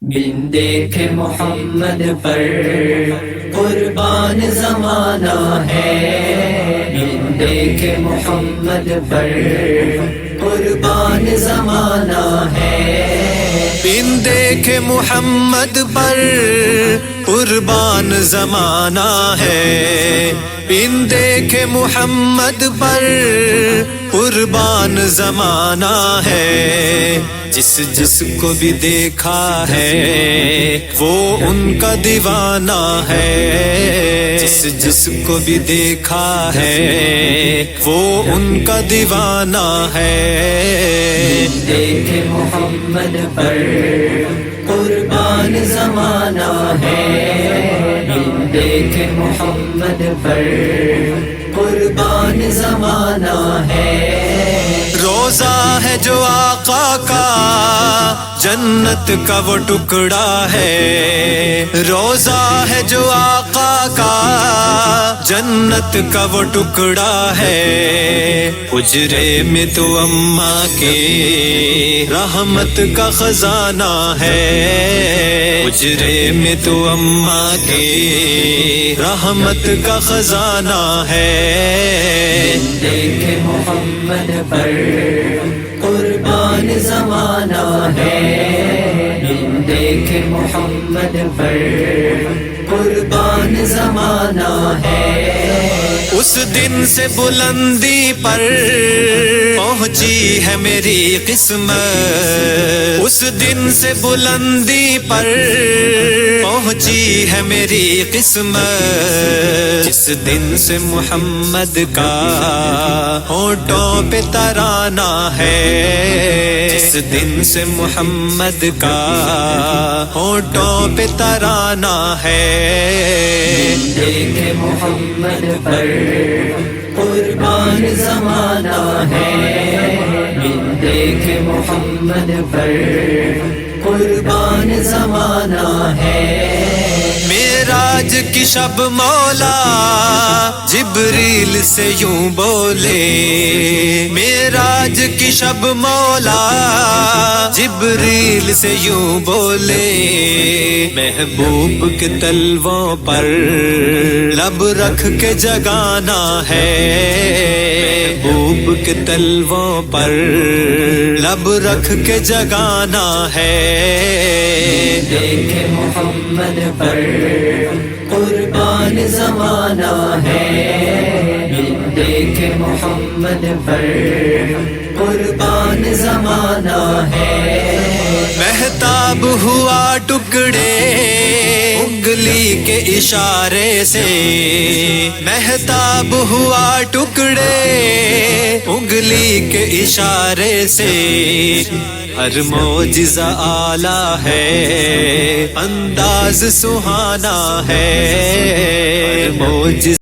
بن دیکھے محمد پر قربان زمانہ ہے، بن دیکھے محمد پر قربان زمانہ ہے، بن دیکھے محمد پر قربان زمانہ ہے، بن دیکھے محمد پر قربان زمانہ ہے، جس جس کو بھی دیکھا ہے وہ ان کا دیوانہ ہے، جس جس کو بھی دیکھا ہے وہ ان کا دیوانہ ہے۔ دیکھے محمد پر قربان زمانہ ہے، دیکھے محمد پر قربان زمانہ ہے، روزہ ہے جو آقا کا جنت کا وہ ٹکڑا ہے، روزہ ہے جو آقا کا جنت کا وہ ٹکڑا ہے، حجرے میں تو اماں کے رحمت کا خزانہ ہے، حجرے میں تو اماں کے رحمت کا خزانہ ہے۔ دیکھے محمد پر قربان زمانہ ہے، دیکھے محمد پر قربان زمانہ ہے، اس دن سے بلندی پر پہنچی ہے میری قسمت، اس دن سے بلندی پر پہنچی ہے میری قسمت، جس دن سے محمد کا ہونٹوں پہ ترانہ ہے، جس دن سے محمد کا ہونٹوں پہ ترانہ ہے۔ دیکھے محمد پر قربان زمانہ ہے، دیکھے محمد پر قربان زمانہ ہے، معراج کی شب مولا جبریل سے یوں بولے، معراج کی شب مولا جبریل سے یوں بولے، محبوب کے تلووں پر لب رکھ کے جگانا ہے، محبوب کے تلووں پر لب رکھ کے جگانا ہے۔ دیکھے محمد پر قربان زمانہ ہے، دیکھے محمد پر قربان زمانہ ہے، مہتاب ہوا ٹکڑے انگلی کے اشارے سے، مہتاب ہوا ٹکڑے انگلی کے اشارے سے، ہر معجزہ اعلیٰ ہے انداز سہانا ہے، ہر معجزہ